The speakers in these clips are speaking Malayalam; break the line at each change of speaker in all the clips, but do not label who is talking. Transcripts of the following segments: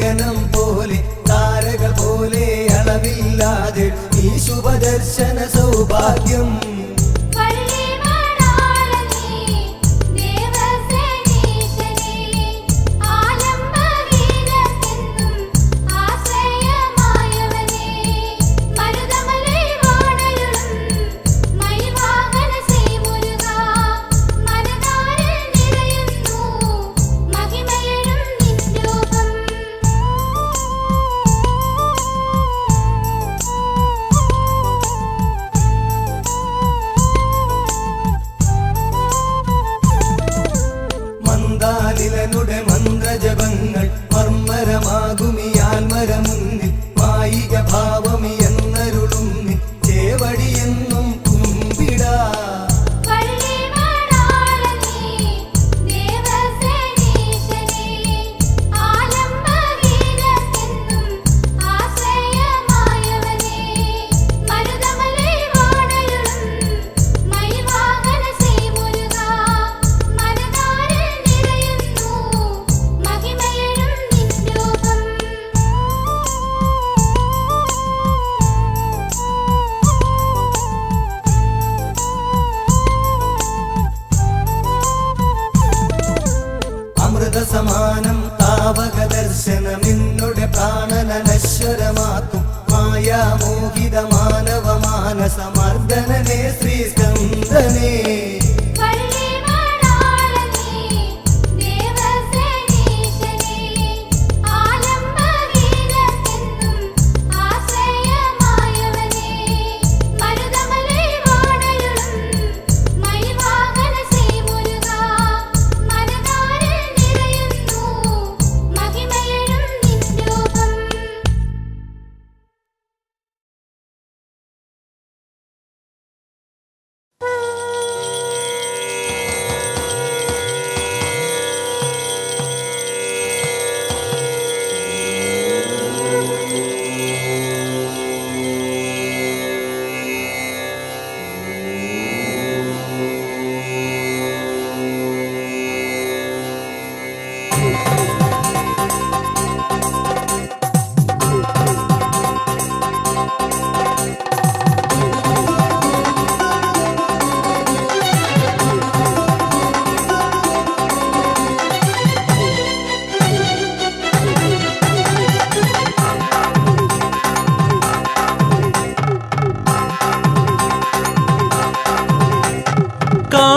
നയനം പോലെ താരകൾ പോലെ അളവില്ലാതെ ഈ ശുഭദർശന സൗഭാഗ്യം മന്ത്രജപങ്ങൾ മർമ്മരമാകുമിയാൽമരമുന്നിൽ മായിക ഭാവമി എന്നരുളുന്നി ചേവടിയെന്നും കുമ്പിടാ സമാനം താവക ദർശനമെന്നുടെ പ്രാണനശ്വരമാക്കും മായാമോഹിത മാനവ മാനസമർദ്ദനനെ ശ്രീസ്കന്ദനേ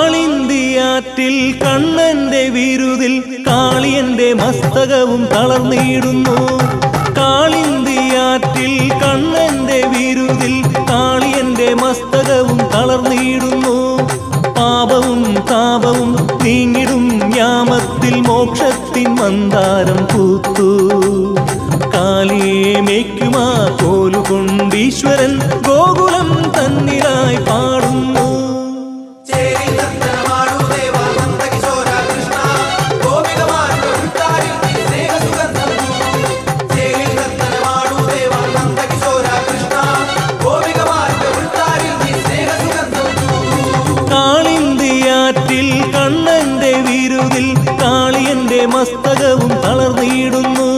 കാളിന്തിയാറ്റിൽ കണ്ണന്റെ വിരുതിൽ കാളിയന്റെ മസ്തകവും തളർന്നിടുന്നു. കാളിന്തിയാറ്റിൽ കണ്ണന്റെ വിരുതിൽ കാളിയന്റെ മസ്തകവും തളർന്നിടുന്നു. പാപവും താപവും നീങ്ങിടും യാമത്തിൽ മോക്ഷത്തിൻ മന്ദാരം പൂത്തു. കാളിയെ മേയ്ക്കുമാ കോലുകൊണ്ടീശ്വരൻ ഗോകുലം തന്നിലായി പാടുന്നു. കാളിന്തിയാറ്റിൽ കണ്ണന്റെ വിരുതിൽ കാളിയന്റെ മസ്തകവും തളർന്നിടുന്നു.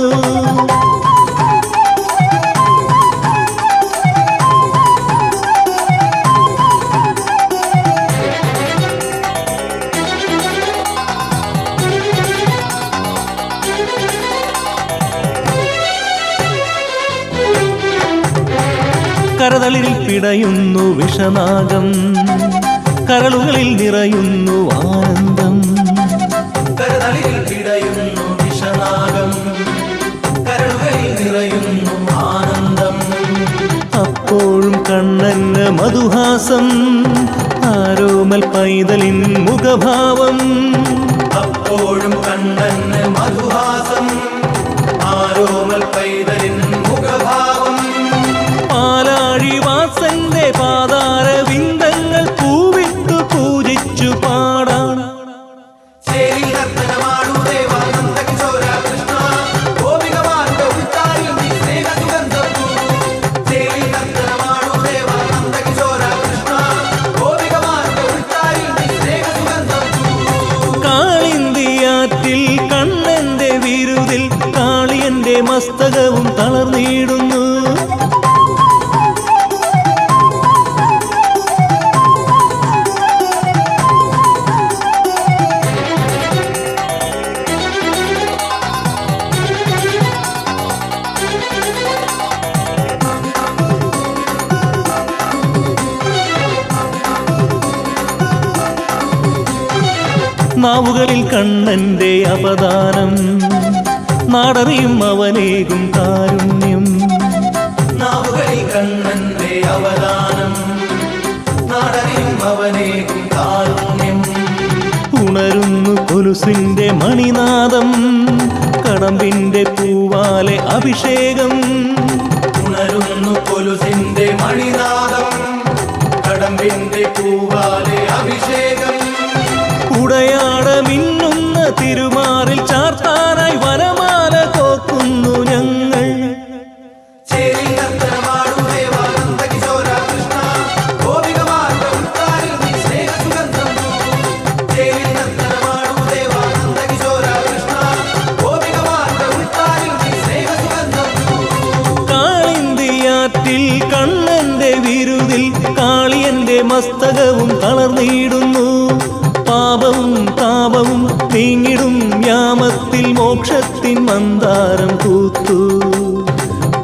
കരതളിൽ പിടയുന്നു വിഷനാഗം, കരളുകളിൽ നിറയുന്നു ആനന്ദം. കരതളിൽ പിടയുന്നു വിഷനാഗം, കരളുകളിൽ നിറയുന്നു ആനന്ദം. അപ്പോഴും കണ്ണന് മധുഹാസം, ആരോമൽ പൈതലിൻ മുഖഭാവം. അപ്പോഴും കണ്ണന് മധുഹാസം, ആരോമൽ പൈതലിൻ മുഖഭാവം. പാലാഴിവാസന്റെ പാതാര വിന്ദങ്ങൾ പൂവിട്ടു പൂജിച്ചു പാടാൻ. കാളിന്തിയാറ്റിൽ കണ്ണന്റെ വിരുതിൽ കാളിയന്റെ മസ്ത മസ്തകവും തളർന്നിടുന്നു. നാവുകളിൽ കണ്ണന്റെ അവദാനം, നാടറിയും അവനേകും കാരുണ്യം.
നാവുകളിൽ കണ്ണന്റെ അവദാനം, നാടറിയും അവനേകും കാരുണ്യം.
ഉണരുന്നു കൊലുസിന്റെ മണിനാദം, കടമ്പിന്റെ പൂവാലെ അഭിഷേകം.
ഉണരുന്നു കൊലുസിന്റെ മണിനാദം, കടമ്പിന്റെ പൂവാലെ അഭിഷേകം.
ഉടയാട മിന്നുന്ന തിരുമാറിൽ ചാർത്താനായി വനമാല കോക്കുന്നു ഞങ്ങൾ. കാളിന്തിയാറ്റിൽ കണ്ണന്റെ വിരുതിൽ കാളിയന്റെ മസ്തകവും തളർന്നിടുന്നു. പാപവും താപവും നീങ്ങിടും യാമത്തിൽ മോക്ഷത്തിൻ മന്ദാരം കൂത്തു.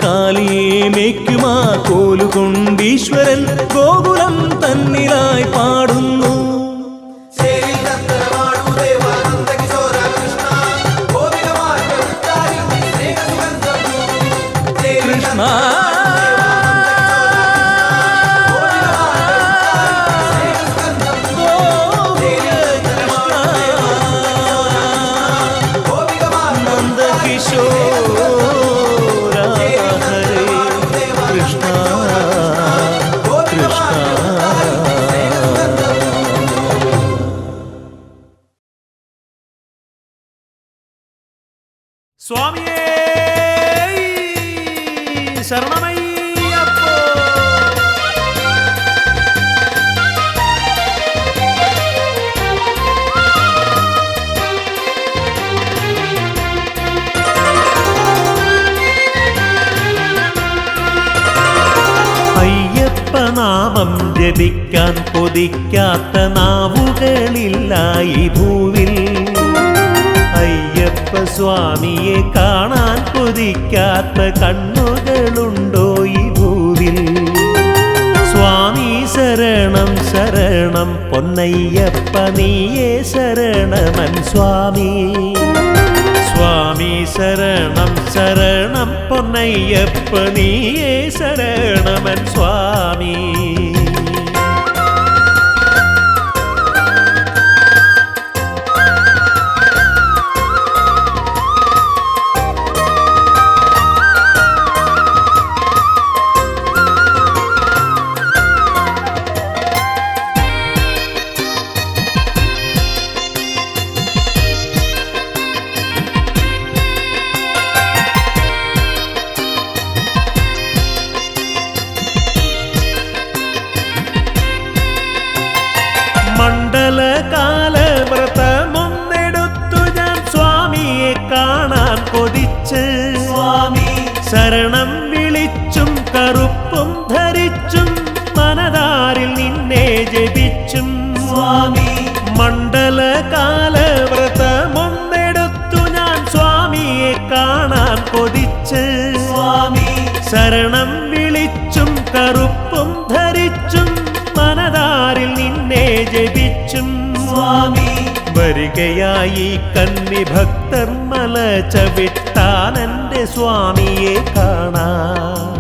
കാലിയെ മേയ്ക്കുമാ കോലുകൊണ്ടീശ്വരൻ ഗോകുലം തന്നിലായി പാടുന്നു. കൃഷ്ണ
സ്വാമിയേ ശരണമയ്യപ്പോ. അയ്യപ്പനാമം ജപിക്കാൻ കൊതിക്കാത്ത നാവുകളില്ല ഈ ഭൂവിൽ. അയ്യപ്പ സ്വാമിയെ കാണാൻ കൊതിക്കാത്ത കണ്ണുകളുണ്ടോ ഈ ഭൂവിൽ. സ്വാമി ശരണം ശരണം പൊന്നയ്യപ്പ നീയേ ശരണമൻ സ്വാമി. സ്വാമി ശരണം ശരണം പൊന്നയ്യപ്പ നീയേ ശരണമൻ സ്വാമി. മണ്ഡലകാല വ്രതമൊന്നെടുത്തു ഞാൻ സ്വാമിയെ കാണാൻ കൊതിച്ച്.
സ്വാമി
ശരണം വിളിച്ചും കറുപ്പും ധരിച്ചും മനതാരിൽ നിന്നെ ജപിച്ചും.
സ്വാമി
മണ്ഡലകാല വ്രതമൊന്നെടുത്തു ഞാൻ സ്വാമിയെ കാണാൻ കൊതിച്ച്.
സ്വാമി
ശരണം വിളിച്ചും കറുപ്പും ധരിച്ചും മനതാരിൽ നിന്നെ ജപിച്ചും.
സ്വാമി
വരികയായി കന്നി ഭക്തർ മല ചവിട്ടാനെന്റെ സ്വാമിയെ കാണാൻ.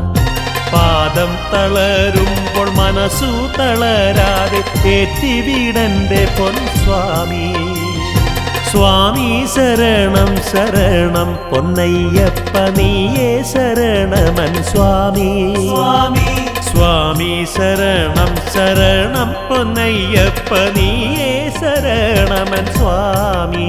പാദം തളരുമ്പോൾ മനസ്സു തളരാതെ ഏറ്റിവിടന്റെ പൊൻസ്വാമി. സ്വാമി ശരണം ശരണം പൊന്നയ്യപ്പ നീയേ ശരണമൻ സ്വാമി.
സ്വാമി
സ്വാമി ശരണം ശരണം പൊന്നയ്യപ്പ നീയേ ശരണമൻ സ്വാമി.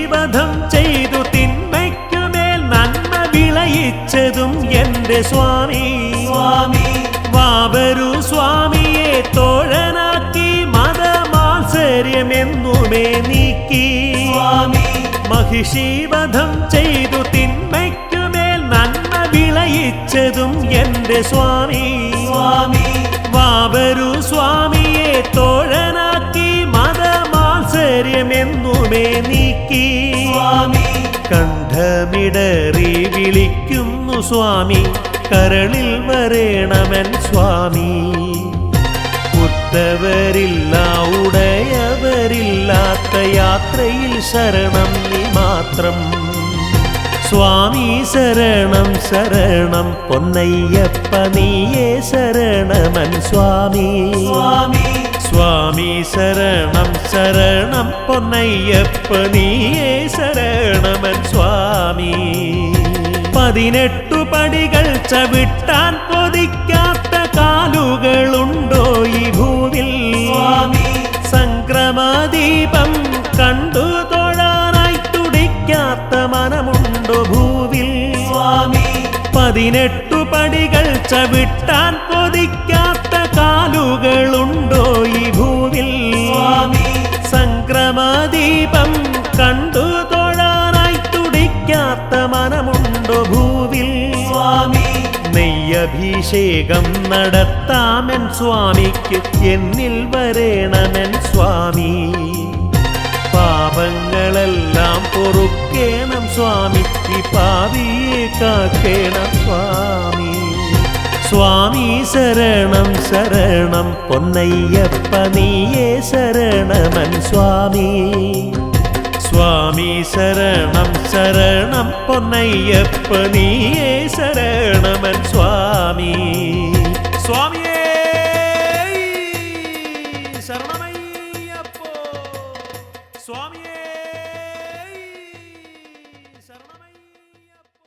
മഹിഷീവധം ചെയ്തു തിന്മയ്ക്കുമേൽ നന്മ വിളയിച്ചതും എന്റെ സ്വാമി.
സ്വാമി
വാവരു സ്വാമിയെ തോഴനാക്കി മതമാത്സര്യമെന്നുമേ നീക്കി.
സ്വാമി
മഹിഷീവധം ചെയ്തു തിന്മയ്ക്കുമേൽ നന്മ വിളയിച്ചതും എന്റെ സ്വാമി.
സ്വാമി
വാവരു സ്വാമിയെ തോഴനാക്കി മതമാത്സര്യമെന്നുമേ നീക്കി.
സ്വാമി
കണ്ഠമിടറി വിളിക്കുന്നു സ്വാമി, കരളിൽ വരേണമെൻ സ്വാമി. ഉറ്റവരില്ല ഉടയവരില്ലാത്ത യാത്രയിൽ ശരണം നീ മാത്രം. സ്വാമി ശരണം ശരണം പൊന്നയ്യപ്പ നീയേ ശരണമൻ സ്വാമി.
സ്വാമി
സ്വാമി ശരണം ശരണം പൊന്നയ്യപ്പ നീയേ ശരണമൻ സ്വാമി. 18 പടികൾ ചവിട്ടാൻ കൊതിക്കാത്ത കാലുകളുണ്ടോ ഈ ഭൂവിൽ?
സ്വാമി
സംക്രമദീപം കണ്ടു തൊഴാനായി തുടിക്കാത്ത മനമുണ്ടോ ഭൂവിൽ?
സ്വാമി
18 പടികൾ ചവിട്ടാൻ കൊതിക്കാത്ത കാലുകളുണ്ടോ ഈ ഭൂവിൽ?
സ്വാമി
സംക്രമദീപം കണ്ടു തൊഴാനായി തുടിക്കാത്ത മനമുണ്ടോ ഭൂവിൽ?
സ്വാമി
നെയ്യഭിഷേകം നടത്താമെൻ സ്വാമിക്ക് എന്നിൽ വരേണമെൻ സ്വാമി. പാപങ്ങളെല്ലാം പൊറുക്കേണം സ്വാമി, ഈ പാപിയെ കാക്കേണം സ്വാമി. സ്വാമി ശരണം ശരണം പൊന്നയ്യപ്പ നീയേ ശരണമൻ സ്വാമി. സ്വാമി ശരണം ശരണം പൊന്നയ്യപ്പ നീയേ ശരണമൻ സ്വാമി. സ്വാമിയേ ശരണമയ്യപ്പോ, സ്വാമിയേ ശരണമയ്യപ്പോ.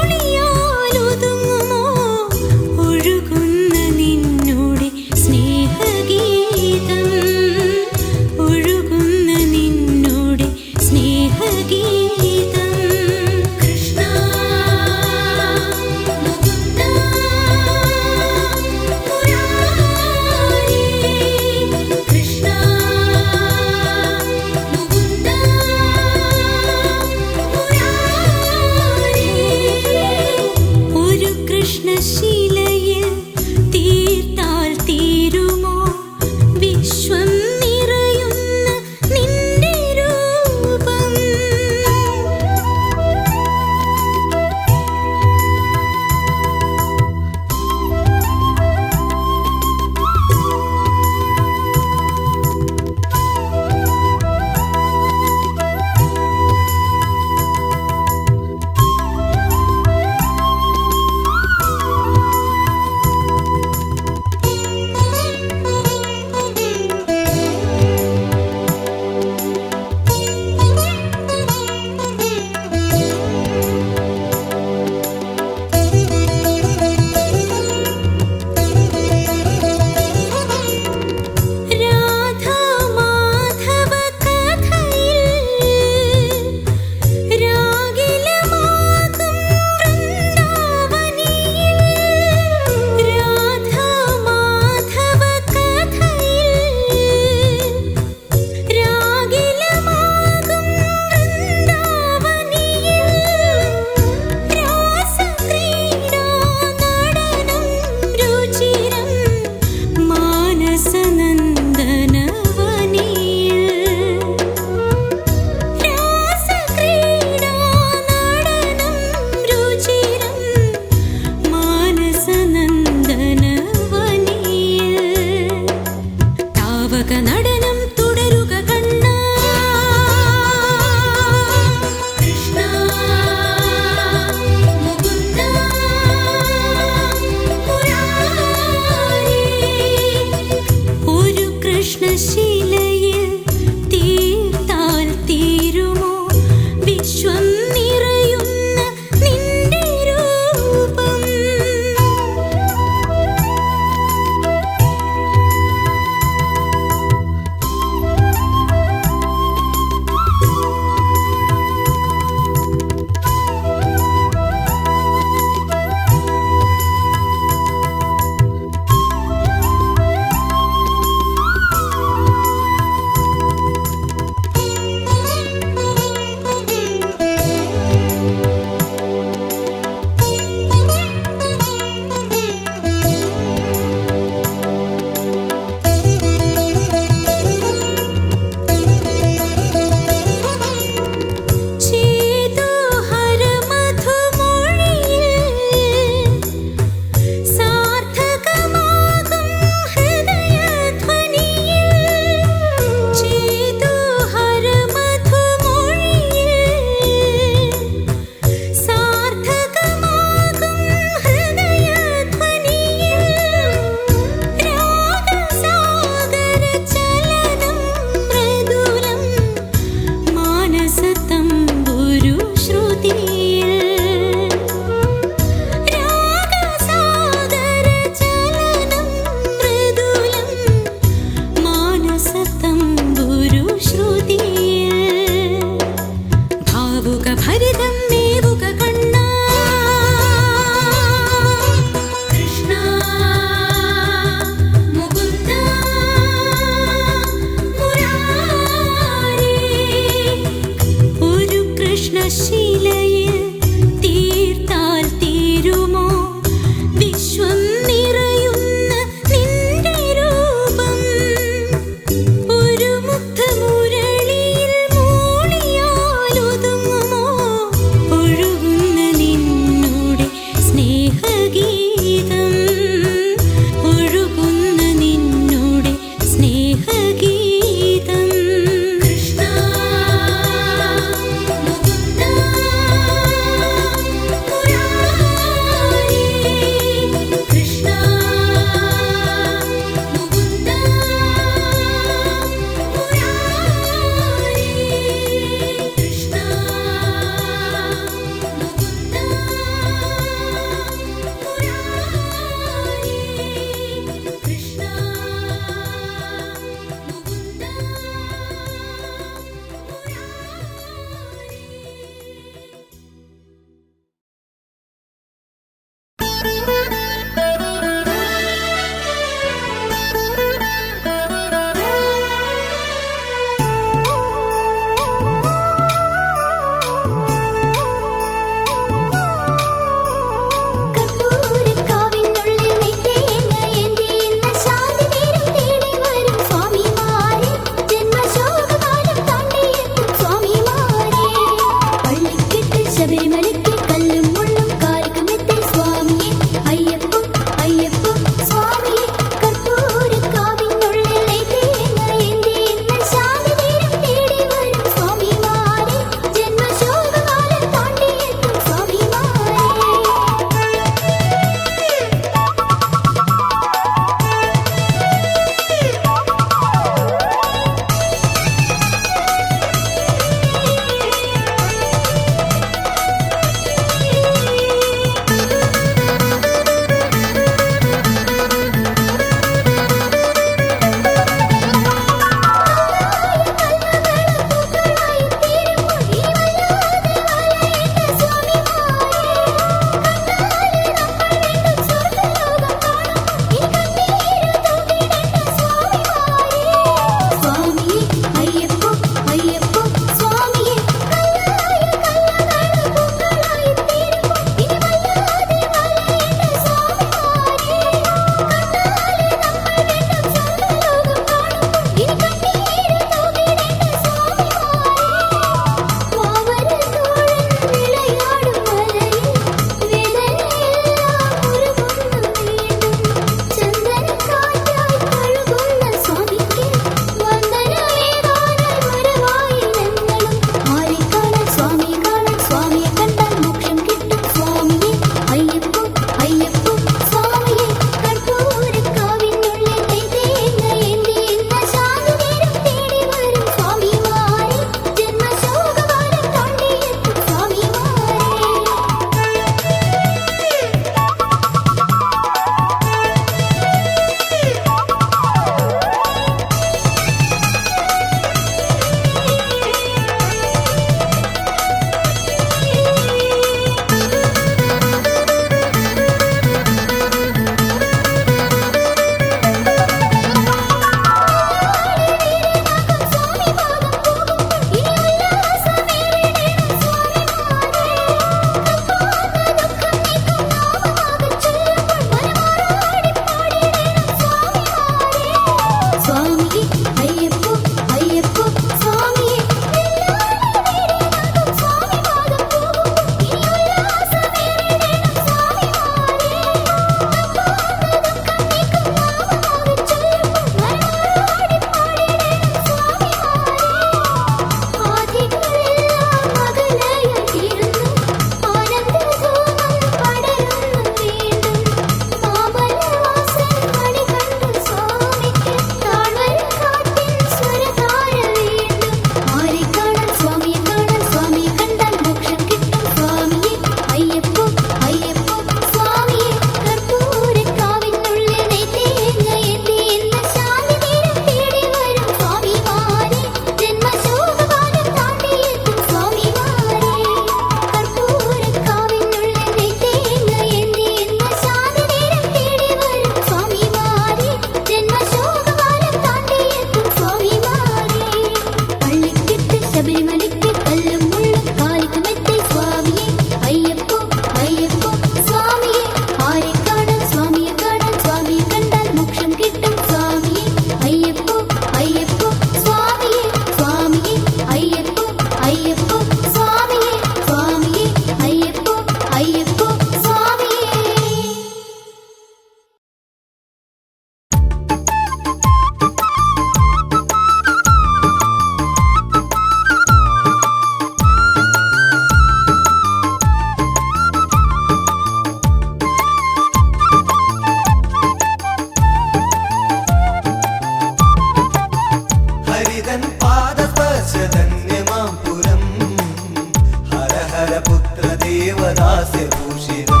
ഹരഹരപുത്ര ദേവദാസ്യഭൂഷിതം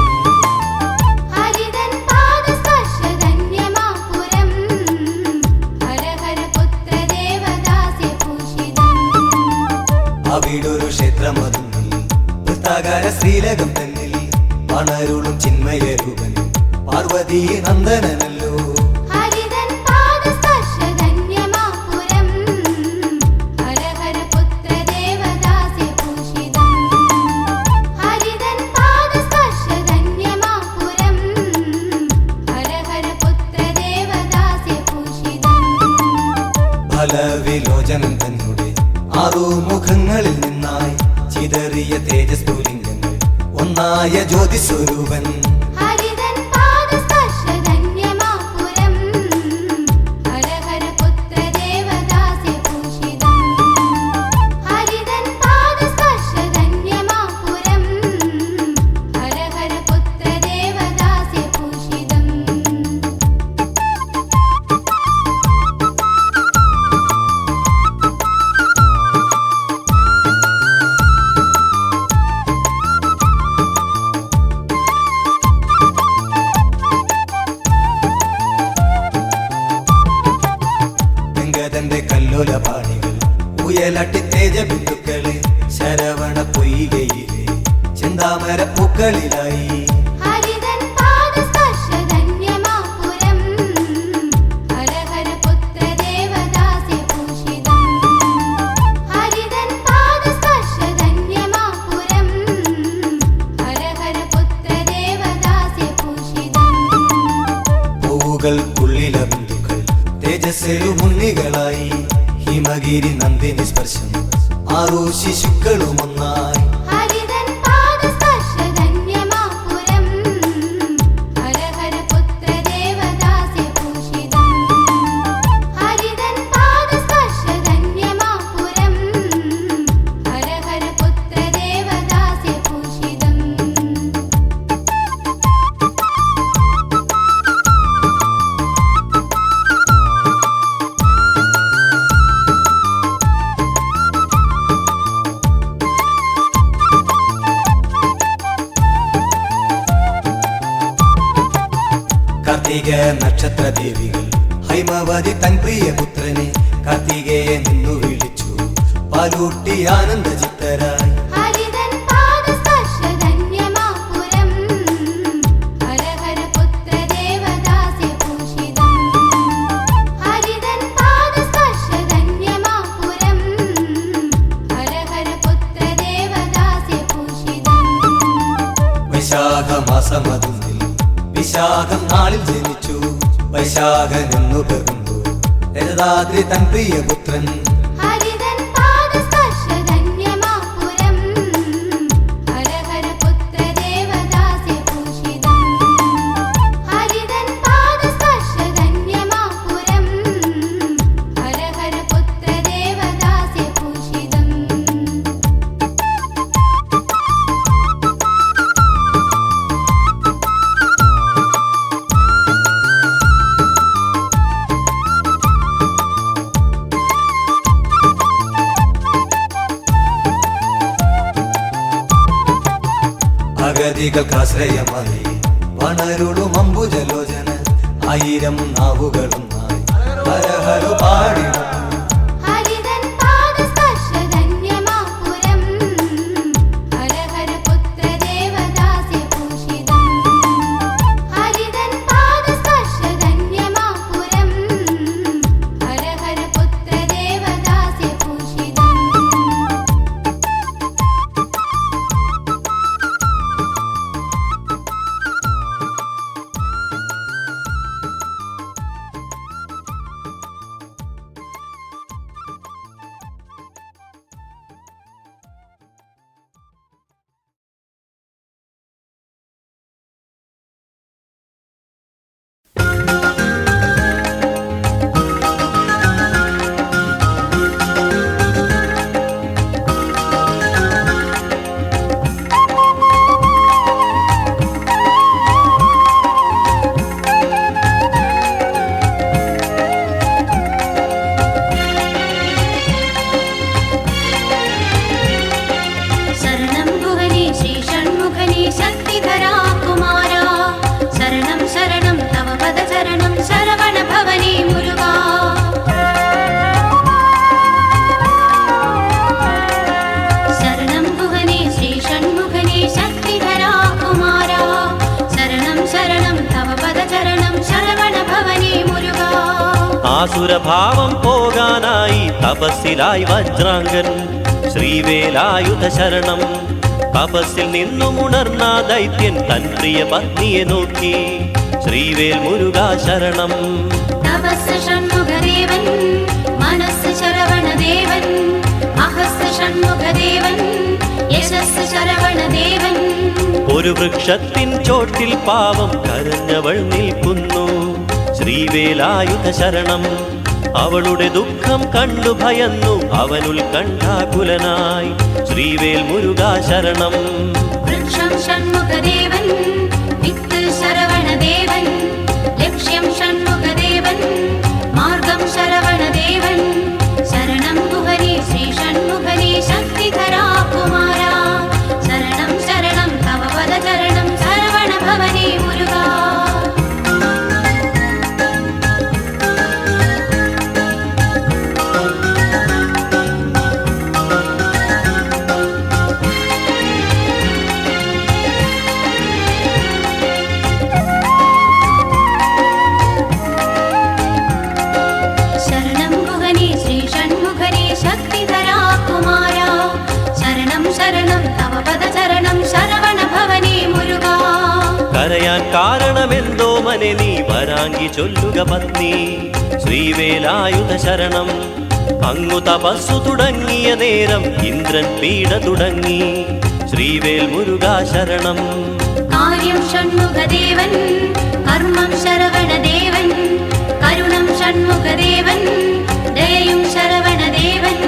ഹരിതൻ പാദസ്പർശധന്യമാപുരം ഹരഹരപുത്ര ദേവദാസ്യഭൂഷിതം
അവിടൊരു ക്ഷേത്രമതുന്നിൽ വൃത്താകാര ശ്രീലകം തന്നിൽ പണരുളും ചിന്മയരൂപൻ പാർവതീ നന്ദനല്ലോ
ഹരിതൻ പാദസ്പർശധന്യമാപുരം ഹരഹരപുത്ര ദേവദാസ്യഭൂഷിതം ഹരിതൻ പാദസ്പർശധന്യമാപുരം ഹരഹരപുത്ര ദേവദാസ്യഭൂഷിതം
ഫലവിലോചനം തന്നെ ആറു മുഖങ്ങളിൽ നിന്നായി ചിതറിയ തേജസ്ഫുലിംഗങ്ങൾ ഒന്നായ ജ്യോതിസ്വരൂപൻ
ഹരിതൻ പാദസ്പർശധന്യമാപുരം ഹരഹരപുത്ര ദേവദാസ്യഭൂഷിതം ഹരിതൻ പാദസ്പർശധന്യമാപുരം ഹരഹരപുത്ര ദേവദാസ്യഭൂഷിതം
ഗംഗതന്റെ കല്ലോല പാണികൾ ഉയലട്ടി തേജ ബിന്ദുക്കളെ ശരവണ പൊയ്കയിലെ ചിന്താമര പൂക്കളിലായി
ഹരിതൻ പാദസ്പർശധന്യമാപുരം ഹരഹരപുത്ര ദേവദാസ്യഭൂഷിതം ഹരിതൻ പാദസ്പർശധന്യമാപുരം ഹരഹരപുത്ര ദേവദാസ്യഭൂഷിതം
പൂവുകൾക്കുള്ളില ബിന്ദുക്കൾ തേജസ്സിലു മുന്നികളായി ഹിമഗിരി നന്ദിനി സ്പർശം ആറു ശിശുക്കളും ഒന്നായി
ഹരിതൻ പാദസ്പർശധന്യമാപുരം ഹരഹരപുത്ര ദേവദാസ്യഭൂഷിതം ഹരിതൻ പാദസ്പർശധന്യമാപുരം ഹരഹരപുത്ര ദേവദാസ്യഭൂഷിതം
കാർത്തിക നക്ഷത്ര ദേവികൾ ഹൈമവതി തൻ പ്രിയപുത്രനെ കാർത്തികയെ നിന്നു വിളിച്ചു പാലൂട്ടി ആനന്ദ ചിത്തരായി
ഹരിതൻ പാദസ്പർശധന്യമാപുരം ഹരഹരപുത്ര ദേവദാസ്യഭൂഷിതം ഹരിതൻ പാദസ്പർശധന്യമാപുരം ഹരഹരപുത്ര ദേവദാസ്യഭൂഷിതം
വൈശാഖമാസമതുന്നിൽ വിശാഖം നാളിൽ ജനിച്ചു വൈശാഖനെന്നു പെറുന്നു രജതാദ്രി തൻ പ്രിയപുത്രൻ
ഹരിതൻ പാദസ്പർശധന്യമാപുരം ഹരഹരപുത്ര ദേവദാസ്യഭൂഷിതം ഹരിതൻ പാദസ്പർശധന്യമാപുരം ഹരഹരപുത്ര ദേവദാസ്യഭൂഷിതം
അഗതികൾക്കാശ്രയമായി വണരുളും അംബുജലോചന ആയിരം നാവുകളുമായി ഹരഹരു പാടിടും
ഹരിതൻ പാദസ്പർശധന്യമാപുരം ഹരഹരപുത്ര ദേവദാസ്യഭൂഷിതം ഹരിതൻ പാദസ്പർശധന്യമാപുരം ഹരഹരപുത്ര ദേവദാസ്യഭൂഷിതം
ആസുരഭാവം പോകാനായി തപസ്സിലായി വജ്രാംഗൻ ശ്രീവേലായുധ ശരണം. തപസ്സിൽ നിന്നുമുണർന്ന ദൈത്യൻ തൻ പ്രിയ പത്നിയെ നോക്കി ശ്രീവേൽ മുരുകാ ശരണം.
തപസ് ഷൺമുഖദേവൻ മനസ്സ് ശരവണദേവൻ അഹസ് ഷൺമുഖദേവൻ യശസ് ശരവണദേവൻ.
ഒരു വൃക്ഷത്തിൻ ചോട്ടിൽ പാവം കരഞ്ഞവൾ നിൽക്കുന്നു ശ്രീവേലായുധ ശരണം. അവളുടെ ദുഃഖം കണ്ടു ഭയന്നു അവനുൽ കണ്ഠാകുലനായി ശ്രീവേൽ മുരുകാ ശരണം.
വൃക്ഷം ഷൺമുഖദേവൻ വിത്ത് ശരവണദേവൻ ലക്ഷ്യം ഷൺമുഖദേവൻ മാർഗം ശരവണദേവൻ. ശരണം ഗുഹനേ ശ്രീ ഷൺമുഖനേ ശക്തിധരാ കുമാരാ ശരണം ശരണം തവ പദചരണം ശരവണ ഭവനേ മുരുകാ. ശരണം ഗുഹനേ ശ്രീ ഷൺമുഖനേ ശക്തിധരാ കുമാരാ ശരണം ശരണം തവ പദചരണം ശരവണ ഭവനേ മുരുകാ.
കരയാൻ കാരണമെന്തോ മനെ നീ വരാങ്കി ചൊല്ലുക പത്നി ശ്രീവേലായുധ ശരണം. അങ്ങു തപസ്സു തുടങ്ങിയ നേരം ഇന്ദ്രൻ പീഡ തുടങ്ങി ശ്രീവേൽ മുരുകാ ശരണം.
കാര്യം ഷൺമുഖദേവൻ കർമ്മം ശരവണദേവൻ കരുണം ഷൺമുഖദേവൻ ദയയും ശരവണദേവൻ.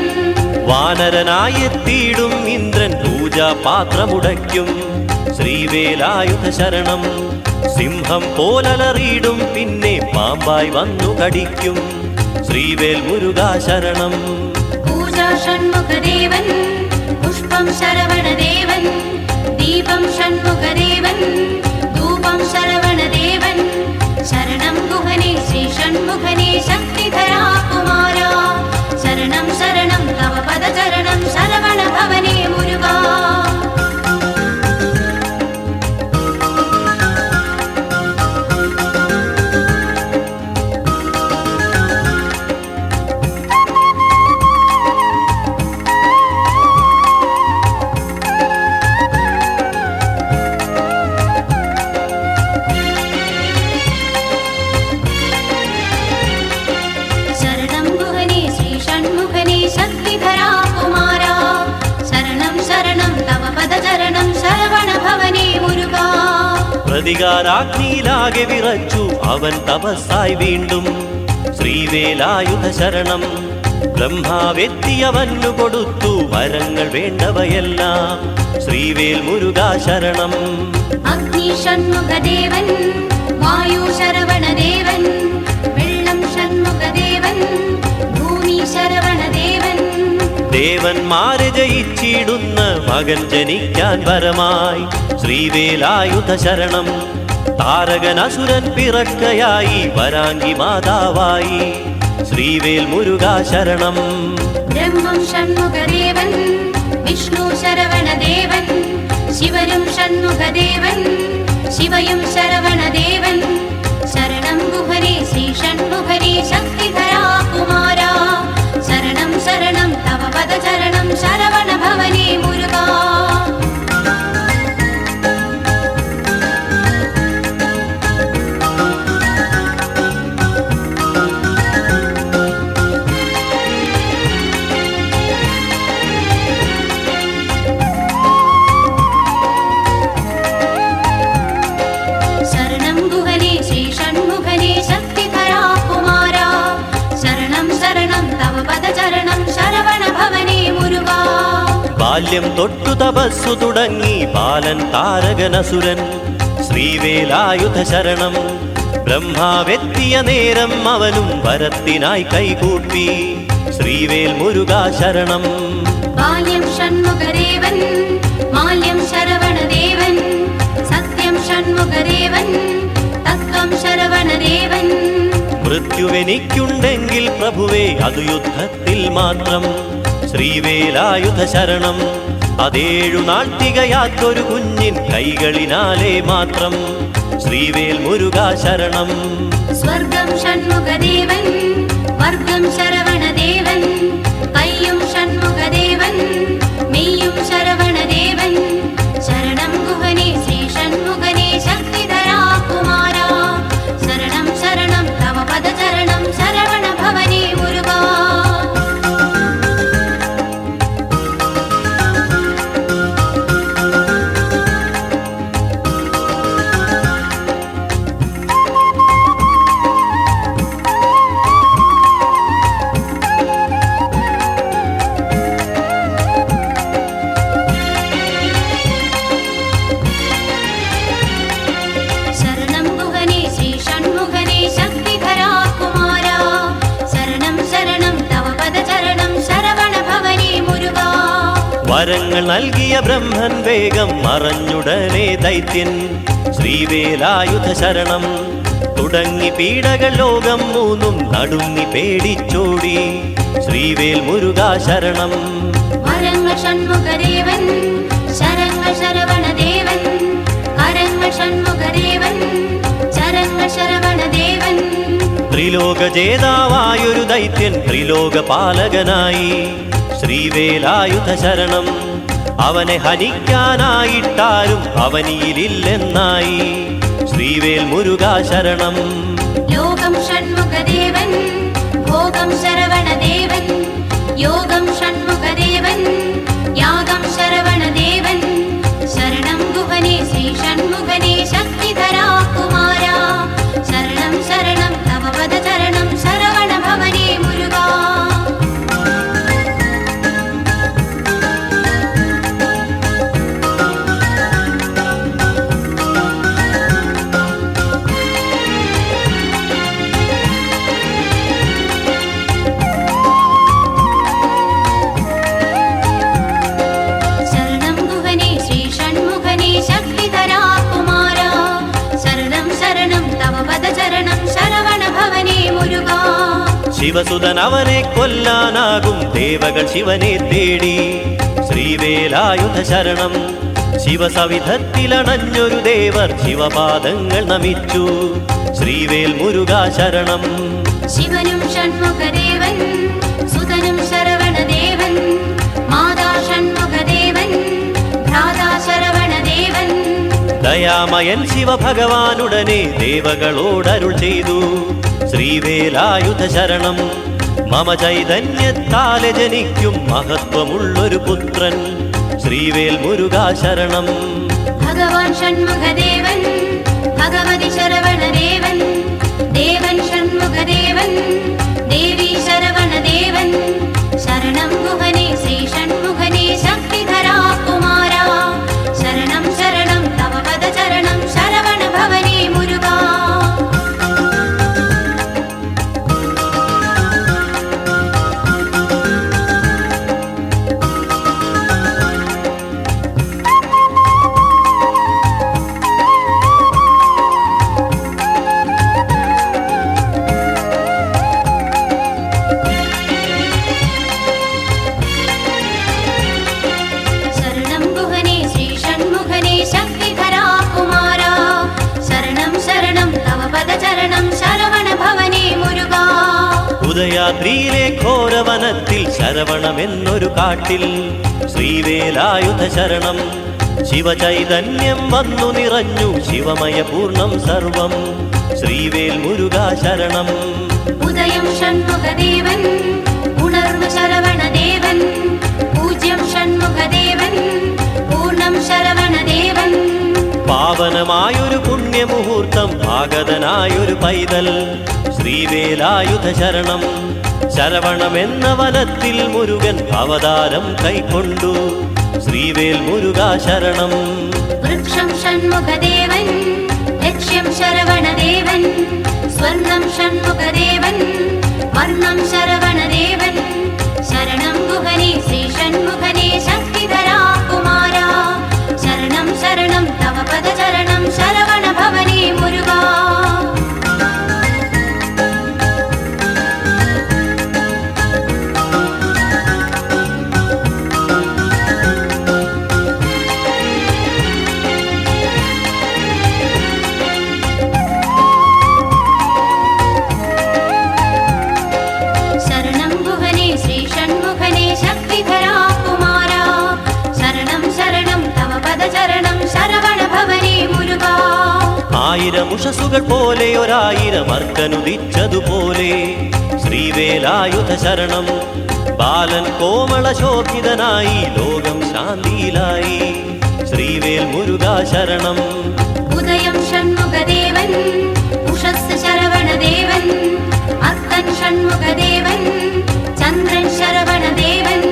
വാനരനായെത്തിയിടും ഇന്ദ്രൻ പൂജാപാത്രമുടയ്ക്കും ശ്രീവേലായുധ ശരണം. സിംഹം പോലലറിയിടും പിന്നെ പാമ്പായി വന്നു കടിക്കും ശ്രീവേൽ മുരുകാ ശരണം.
പൂജ ഷൺമുഖദേവൻ പുഷ്പം ശരവണദേവൻ ദീപം ഷൺമുഖദേവൻ ധൂപം ശരവണദേവൻ. ശരണം ഗുഹനേ ശ്രീ ഷൺമുഖനേ ശക്തിധരാ കുമാരാ ശരണം ശരണം തവ പദചരണം ശരവണ ഭവനേ മുരുകാ. ശരണം ഗുഹനേ ശ്രീ ഷൺമുഖനേ ശക്തിധരാ കുമാരാ ശരണം ശരണം തവ പദചരണം ശരവണ ഭവനേ മുരുകാ.
പ്രതികാരാഗ്നിയിലാകെ വിറച്ചു അവൻ തപസ്സായി വീണ്ടും ശ്രീവേലായുധ ശരണം. ബ്രഹ്മാവെത്തിയവന്നു കൊടുത്തു വരങ്ങൾ വേണ്ടവയെല്ലാം ശ്രീവേൽ മുരുകാ ശരണം.
അഗ്നി ഷൺമുഖദേവൻ വായു ശരവണദേവൻ വെള്ളം ഷൺമുഖദേവൻ ഭൂമി ശരവണദേവൻ.
ദേവന്മാരെ ജയിച്ചിടുന്ന മകൻ ജനിക്കാൻ വരമായി ശ്രീവേലായുധ ശരണം. താരകനസുരൻ പിറക്കയായി വരാങ്കി മാതാവായി ശ്രീവേൽ മുരുകാ ശരണം.
ബ്രഹ്മം ഷൺമുഖദേവൻ വിഷ്ണു ശരവണദേവൻ ശിവനും ഷൺമുഖദേവൻ ശിവയും ശരവണദേവൻ. ശരണം ഗുഹനേ ശ്രീ ഷൺമുഖനേ ശക്തിധരാ കുമാരാ ശരണം ശരണം തവ പദചരണം ശരവണ ഭവനേ മുരുകാ. ശരണം ഗുഹനേ ശ്രീ ഷൺമുഖനേ ശക്തിധരാ കുമാരാ ശരണം ശരണം തവ പദചരണം ശരവണ ഭവനേ മുരുകാ.
ബാല്യം തൊട്ടു തപസ്സു തുടങ്ങി ബാലൻ താരകനസുരൻ ശ്രീവേലായുധ ശരണം. ബ്രഹ്മാവെത്തിയ നേരം അവനും വരത്തിനായി കൈകൂപ്പി ശ്രീവേൽ മുരുകാ ശരണം.
ബാല്യം ഷൺമുഖദേവൻ മാല്യം ശരവണദേവൻ സത്യം ഷൺമുഖദേവൻ തത്വം ശരവണദേവൻ.
മൃത്യുവെനിക്കുണ്ടെങ്കിൽ പ്രഭുവേ അതു യുദ്ധത്തിൽ മാത്രം ശ്രീവേലായുധ ശരണം. അതേഴു നാൾ തികയാത്തൊരു കുഞ്ഞിൻ കൈകളിനാലേ മാത്രം ശ്രീവേൽ മുരുകാ ശരണം.
സ്വർഗം ഷൺമുഖദേവൻ വർഗം ശരവണദേവൻ കയ്യും ഷൺമുഖദേവൻ മെയ്യും ശരവണദേവൻ ശരണം ഗുഹനേ ശ്രീ ഷൺമുഖനേ ശക്തിധരാ കുമാരാ ശരണം ശരണം തവ പദചരണം ശരവണ ഭവനേ മുരുകാ ശരണം ഗുഹനേ ശ്രീ ഷൺമുഖനേ ശക്തിധരാ കുമാരാ ശരണം ശരണം തവ പദചരണം ശരവണ ഭവനേ മുരുകാ
വരങ്ങൾ നൽകിയ ബ്രഹ്മൻ വേഗം മറഞ്ഞുടനെ ദൈത്യൻ ശ്രീവേലായുധ ശരണം തുടങ്ങി പീഡകൾ ലോകം മൂന്നും നടുങ്ങി പേടിച്ചോടി ശ്രീവേൽ മുരുകാ ശരണം
വരങ്ങൾ ഷൺമുഖദേവൻ ശരങ്ങൾ ശരവണദേവൻ കരങ്ങൾ ഷൺമുഖദേവൻ ചരങ്ങൾ ശരവണദേവൻ
ത്രിലോക ജേതാവായൊരു ദൈത്യൻ ത്രിലോക പാലകനായി ശ്രീവേലായുധ ശരണം അവനെ ഹനിക്കാനായിട്ടാരും അവനിയിലില്ലെന്നായി ശ്രീവേൽ മുരുകാ ശരണം
ലോകം ഷൺമുഖദേവൻ ഭോഗം ശരവണദേവൻ യോഗം ഷൺമുഖദേവൻ യാഗം ശരവണദേവൻ ശരണം ഗുഹനേ ശ്രീ ഷൺമുഖനേ ശക്തിധരാ കുമാരാ ശരണം ശരണം തവ പദചരണം ശരവണ ഭവനേ മുരുകാ ശരണം ഗുഹനേ ശ്രീ ഷൺമുഖനേ ശക്തിധരാ കുമാരാ ശരണം ശരണം തവ പദചരണം ശരവണ ഭവനേ മുരുകാ
ശിവസുതൻ അവനെ കൊല്ലാനാകും ദേവകൾ ശിവനെ തേടി ശ്രീവേലായുധ ശരണം ശിവസവിധത്തിലണഞ്ഞൊരു ദേവർ ശിവപാദങ്ങൾ നമിച്ചു ശ്രീവേൽ മുരുകാ ശരണം
ശിവനും ഷൺമുഖദേവൻ സുതനും ശരവണദേവൻ മാതാ ഷൺമുഖദേവൻ ഭ്രാതാ ശരവണദേവൻ
ദയാമയൻ ശിവഭഗവാനുടനെ ദേവകളോടരുൾ ചെയ്തു ശ്രീവേലായുധ ശരണം മമ ചൈതന്യത്താലെ ജനിക്കും മഹത്വമുള്ളൊരു പുത്രൻ ശ്രീവേൽ മുരുകാ ശരണം
ഭഗവാൻ ഷൺമുഖദേവൻ ഭഗവതി ശരവണദേവൻ ദേവൻ ഷൺമുഖദേവൻ ദേവി ശരവണദേവൻ ശരണം ഗുഹനേ ശ്രീ ഷൺമുഖനേ ശക്തിധരാ കുമാരാ ശരണം ശരണം തവ പദചരണം ശരവണ ഭവനേ മുരുകാ ശരണം ഗുഹനേ ശ്രീ ഷൺമുഖനേ ശക്തിധരാ കുമാരാ ശരണം ശരണം തവ പദചരണം ശരവണ ഭവനേ മുരുകാ
ഉദയാദ്രിയിലെ ഘോരവനത്തിൽ ശരവണമെന്നൊരു കാട്ടിൽ ശ്രീവേലായുധ ശരണം ശിവചൈതന്യം വന്നു നിറഞ്ഞു ശിവമയ പൂർണ്ണം സർവം ശ്രീവേൽ മുരുകാ ശരണം
ഉദയം ഷൺമുഖദേവൻ ഉണർന്നു ശരവണദേവൻ പൂജ്യം ഷൺമുഖദേവൻ പൂർണ്ണം ശരവണദേവൻ
പാവനമായൊരു പുണ്യമുഹൂർത്തം ആഗതനായൊരു പൈതൽ ശ്രീവേലായുധ ശരണം ശരവണമെന്ന വനത്തിൽ മുരുകൻ അവതാരം കൈക്കൊണ്ടു ശ്രീവേൽ മുരുകാ ശരണം
വൃക്ഷം ഷൺമുഖദേവൻ ലക്ഷ്യം ശരവണദേവൻ സ്വർണം ഷൺമുഖദേവൻ വർണ്ണം ശരവണദേവൻ ശരണം ഗുഹനേ ശ്രീ ഷൺമുഖനേ ശക്തിധരാ കുമാരാ ശരണം ശരണം തവ പദചരണം ശരവണ ഭവനേ മുരുകാ
ഉഷസുകൾ പോലെ ഒരായിരം അർക്കനുദിച്ചതുപോലെ ശ്രീവേലായുധ ശരണം. ബാലൻ കോമള ശോഭിതനായി ലോകം ശാന്തിയിലായി ശ്രീവേൽ മുരുകാ ശരണം.
ഉദയം ഷൺമുഖദേവൻ ഉഷസ് ശരവണദേവൻ അത്തൻ ഷൺമുഖദേവൻ ചന്ദ്രൻ ശരവണദേവൻ.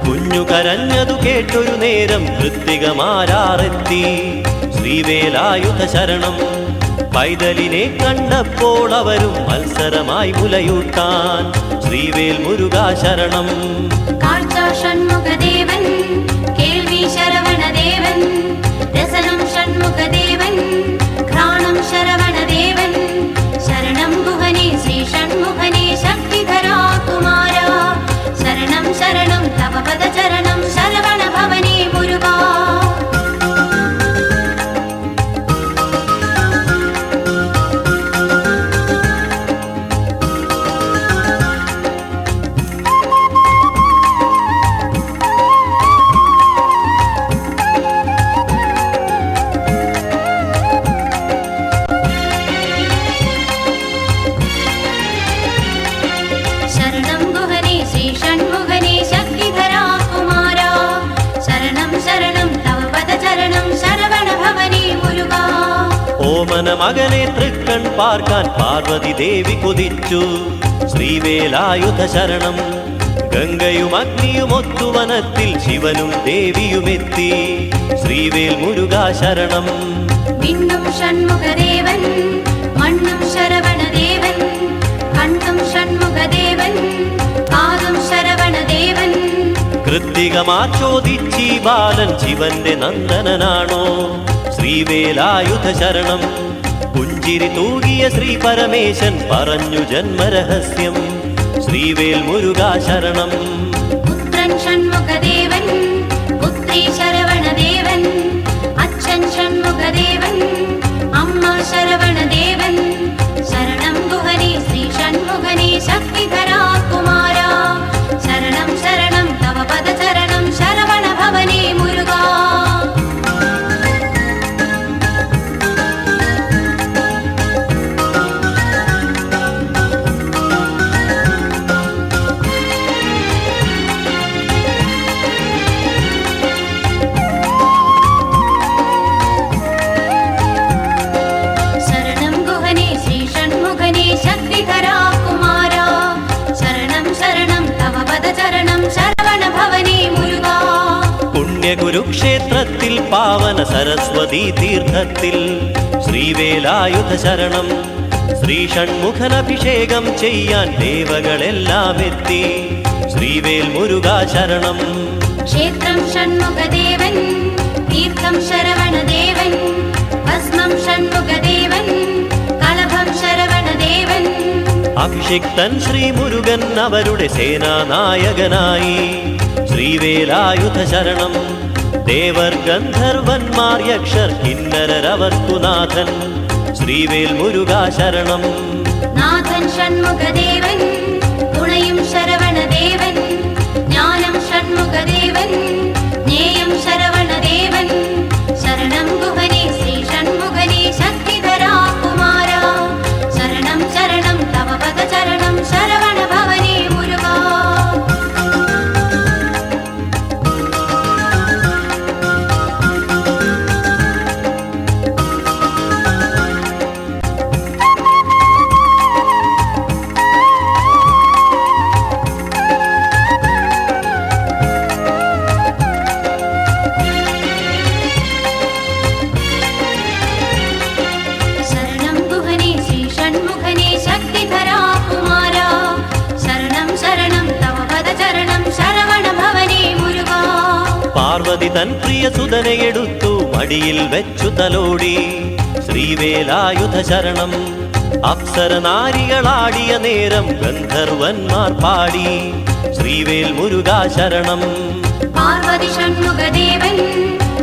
കുഞ്ഞു കരഞ്ഞതു കേട്ടൊരു നേരം കൃത്തികമാരാറെത്തി ശ്രീവേലായുധ ശരണം. പൈതലിനെ കണ്ടപ്പോൾ അവരും മത്സരമായി മുലയൂട്ടാൻ ശ്രീവേൽ മുരുകാ ശരണം.
കാഴ്ച ഷൺമുഖദേവൻ കേൾവി ശരവണദേവൻ രസനം ഷൺമുഖദേവൻ ഘ്രാണം ശരവണദേവൻ. ശരണം ഗുഹനേ ശ്രീ ഷൺമുഖനേ ശക്തിധരാ കുമാര ശരണം ശരണം തവ പദചരണം ശരവണ ഭവനേ മുരുകാ. ശരണം ഗുഹനേ ശ്രീ ഷൺമുഖനേ ശക്തിധരാ കുമാര ശരണം ശരണം തവ പദചരണം ശരവണ ഭവനേ മുരുകാ.
ഓമന മകനെ തൃക്കൺ പാർക്കാൻ പാർവതി ദേവി കൊതിച്ചു ശ്രീവേലായുധ ശരണം. ഗംഗയും അഗ്നിയും ഒത്തുവനത്തിൽ ശിവനും ദേവിയുമെത്തി ശ്രീവേൽ മുരുകാ ശരണം.
വിണ്ണും ഷൺമുഖദേവൻ മണ്ണും ശരവണദേവൻ കണ്ണും ഷൺമുഖദേവൻ കാതും ശരവണദേവൻ.
കൃത്തികമാർച്ചോദിച്ചി ബാലൻ ശിവന്റെ നന്ദനനാണോ ശ്രീവേലായുധ ശരണം. പുഞ്ചിരി തൂകിയ ശ്രീ പരമേശൻ പറഞ്ഞു ജന്മരഹസ്യം ശ്രീവേൽ മുരുകാ ശരണം.
പുത്രൻ ഷൺമുഖദേവൻ പുത്രി ശരവണദേവൻ അച്ഛൻ ഷൺമുഖദേവൻ അമ്മ ശരവണദേവൻ. ശരണം ഗുഹനേ ശ്രീ ഷൺമുഖനേ ശക്തിധരാ കുമാര ശരണം ശരണം തവ പദചരണം ശരവണ ഭവനേ മുരുകാ. ശരണം ഗുഹനേ ശ്രീ ഷൺമുഖനേ ശക്തിധരാ കുമാര ശരണം ശരണം തവ പദചരണം ശരവണ ഭവനേ മുരുകാ.
പുണ്യകുരുക്ഷേത്രത്തിൽ പാവന സരസ്വതി തീർത്ഥത്തിൽ ശ്രീവേലായുധ ശരണം. ശ്രീ ഷൺമുഖനഭിഷേകം ചെയ്യാൻ ദേവകളെല്ലാം എത്തി ശ്രീവേൽ മുരുകാ ശരണം.
ക്ഷേത്രം ഷൺമുഖദേവൻ തീർത്ഥം ശരവണദേവൻ ഭസ്മം ഷൺമുഖദേവൻ കളഭം ശരവണദേവൻ.
അഭിഷിക്തൻ ശ്രീ മുരുകൻ അവരുടെ സേനാനായകനായി ശ്രീവേലായുധ ശരണം. ദേവർ ഗന്ധർവന്മാർ യക്ഷർ കിന്നരവർക്കു നാഥൻ ശ്രീവേൽ മുരുകാ ശരണം.
നാഥൻ ഷൺമുഖദേവൻ തുണയും ശരവണദേവൻ ജ്ഞാനം ഷൺമുഖദേവൻ ജ്ഞേയം ശരവണദേവൻ. ശരണം ഗുഹനേ ശ്രീ ഷൺമുഖനേ ശക്തിധരാ കുമാര ശരണം ശരണം തവ പദചരണം ശരവണ ഭവനേ മുരുകാ. ശരണം ഗുഹനേ ശ്രീ ഷൺമുഖനേ ശക്തിധരാ കുമാര ശരണം ശരണം തവ പദചരണം ശരവണ ഭവനേ മുരുകാ.
പാർവതി തൻ പ്രിയ സുതനെ എടുത്തു മടിയിൽ വെച്ചു തലോടി ശ്രീവേലായുധ ശരണം. അപ്സര നാരികളാടിയ നേരം ഗന്ധർവന്മാർ പാടി ശ്രീവേൽ മുരുകാ ശരണം.
പാർവതി ഷൺമുഖദേവൻ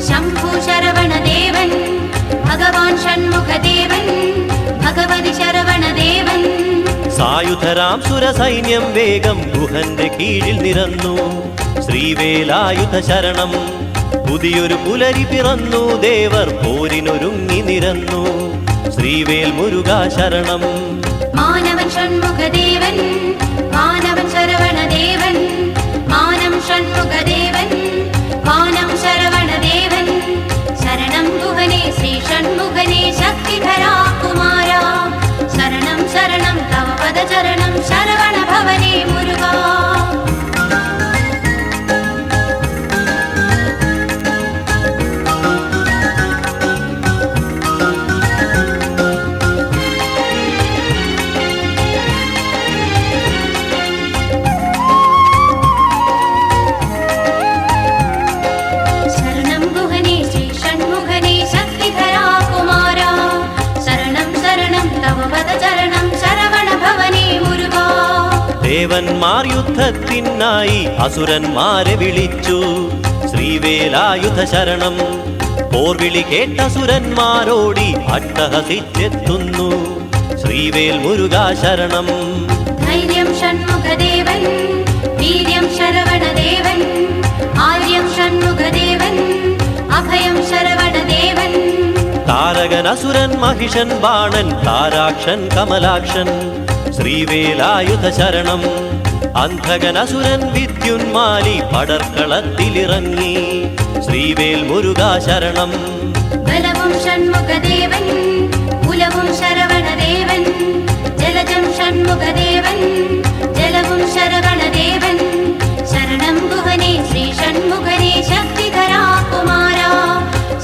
ശംഭു ശരവണദേവൻ ഭഗവാൻ ഷൺമുഖദേവൻ ഭഗവതി ശരവണദേവൻ.
സായുധരാം സുരസൈന്യം വേഗം ഗുഹന്റെ കീഴിൽ നിരന്നു ശ്രീവേലായുധ ശരണം. പുതിയൊരു പുലരി പിറന്നു ദേവർ പോരിനൊരുങ്ങി നിരന്നു
ശ്രീവേൽ മുരുകാ ശരണം.
മാനവൻ ഷൺമുഖദേവൻ മാനവൻ ശരവണദേവൻ മാനം ഷൺമുഖദേവൻ മാനം ശരവണദേവൻ ശരണം ഗുഹനേ ശ്രീ ഷൺമുഖനേ ശക്തിധരാ കുമാര ശരണം ശരണം തവ പദചരണം ശരവണ ഭവനേ മുരുകാ. ശരണം ഗുഹനേ ശ്രീ ഷൺമുഖനേ ശക്തിധരാ കുമാര ശരണം ശരണം തവ പദചരണം ശരവണ ഭവനേ മുരുകാ.
ദേവന്മാർ യുദ്ധത്തിനായി അസുരന്മാരെ വിളിച്ചു. ശ്രീവേലായുധ ശരണം. പോർവിളി കേട്ട അസുരന്മാരോടി അട്ടഹസിച്ചെത്തുന്നു. ശ്രീവേൽ മുരുകാ ശരണം.
ധൈര്യം ഷൺമുഖദേവൻ വീര്യം ശരവണദേവൻ ആര്യം ഷൺമുഖദേവൻ അഭയം ശരവണദേവൻ.
താരകൻ അസുരൻ മഹിഷൻ ബാണൻ താരാക്ഷൻ കമലാക്ഷൻ. ശ്രീവേലായുധ ശരണം. അന്ധകൻ അസുരൻ വിദ്യുന്മാലി പടർക്കളത്തിലിറങ്ങി. ശ്രീവേൽ മുരുകാ ശരണം.
ബലവും ഷൺമുഖദേവൻ കുലവും ശരവണദേവൻ ജലജം ഷൺമുഖദേവൻ ജലവും ശരവണദേവൻ ശരണം ഗുഹനേ ശ്രീ ഷൺമുഖനേ ശക്തിധരാ കുമാര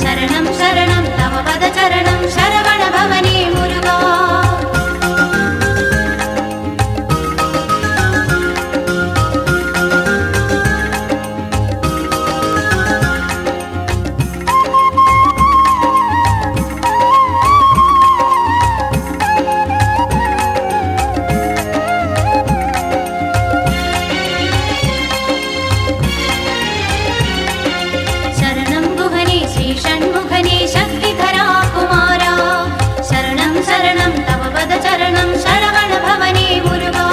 ശരണം ശരണം തവ പദചരണം ശരവണ ഭവനേ മുരുകാ. ശരണം ഗുഹനേ ശ്രീ ഷൺമുഖനേ ശക്തിധരാ കുമാര ശരണം ശരണം തവ പദചരണം ശരവണ ഭവനേ മുരുകാ.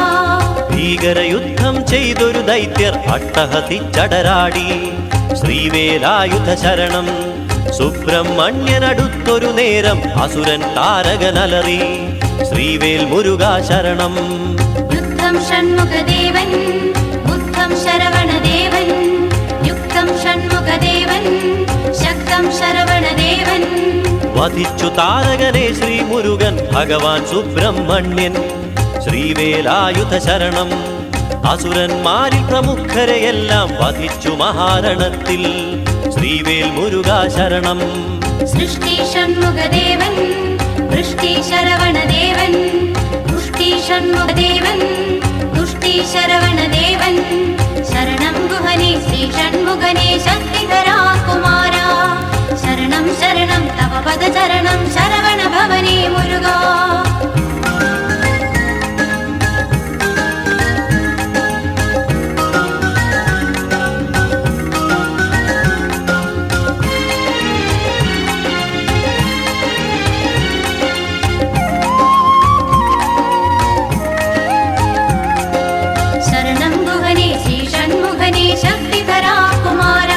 ഭീകരയുദ്ധം ചെയ്തൊരു ദൈത്യർ അട്ടഹസിച്ചടരാടി. ശ്രീവേലായുധ ശരണം. സുബ്രഹ്മണ്യനടുത്തൊരു നേരം അസുരൻ താരകനലറി. ശ്രീവേൽ മുരുകാ ശരണം.
യുദ്ധം ഷൺമുഖദേവൻ ബുദ്ധം ശരവണദേവൻ യുക്തം ഷൺമുഖദേവൻ ശക്തം ശരവണദേവൻ.
വധിച്ചു താരകനെ ശ്രീ മുരുകൻ ഭഗവാൻ സുബ്രഹ്മണ്യൻ. ശ്രീവേലായുധ ശരണം. അസുരന്മാരിൽ പ്രമുഖരെയെല്ലാം വധിച്ചു മഹാരണത്തിൽ. ശ്രീവേൽ മുരുകാ ശരണം.
സൃഷ്ടി ഷൺമുഖദേവൻ വൃഷ്ടി ശരവണദേവൻ പുഷ്ടി ഷൺമുഖദേവൻ തുഷ്ടി ശരവണദേവൻ ശരണം ഗുഹനേ ശ്രീ ഷൺമുഖനേ ശക്തിധരാ കുമാര ശരണം ശരണം തവ പദചരണം ശരവണ ഭവനേ മുരുകാ. ശരണം ഗുഹനേ ശ്രീ ഷൺമുഖനേ ശക്തിധരാ കുമാര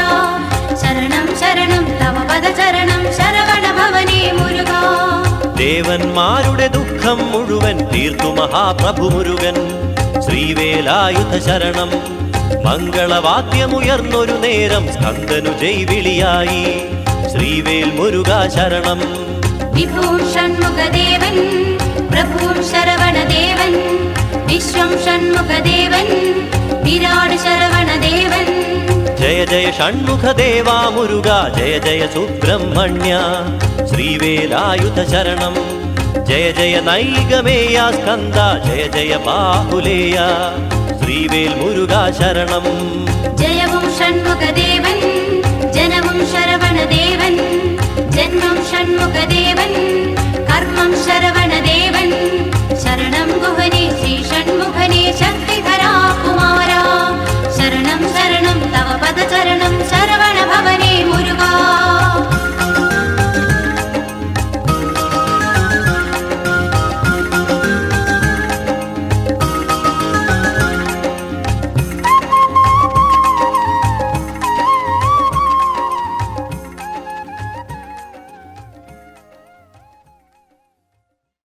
ശരണം ശരണം തവ പദചരണം ശരവണ ഭവനേ മുരുകാ.
ദേവന്മാരുടെ ദുഃഖം മുഴുവൻ തീർത്തു മഹാപ്രഭു മുരുകൻ. ശ്രീവേലായുധ ശരണം. മംഗളവാദ്യമുയർന്നൊരു നേരം സ്കന്ദനു ജൈവിളിയായി. ശ്രീവേൽ മുരുകാ ശരണം.
വിഭൂം ഷൺമുഖദേവൻ പ്രഭൂം ശരവണദേവൻ വിശ്വം ഷൺമുഖദേവൻ വിരാട് ശരവണദേവൻ.
ജയ ജയ ഷൺമുഖദേവാ മുരുകാ ജയ ജയ സുബ്രഹ്മണ്യ. ശ്രീവേലായുധ ശരണം. ജയ ജയ നൈകമേയ സ്കന്ദ ജയ ജയ ബാഹുലേയ. ശ്രീവേൽ മുരുകാ ശരണം.
ജയവും ഷൺമുഖദേവൻ ജനവും ശരവണദേവൻ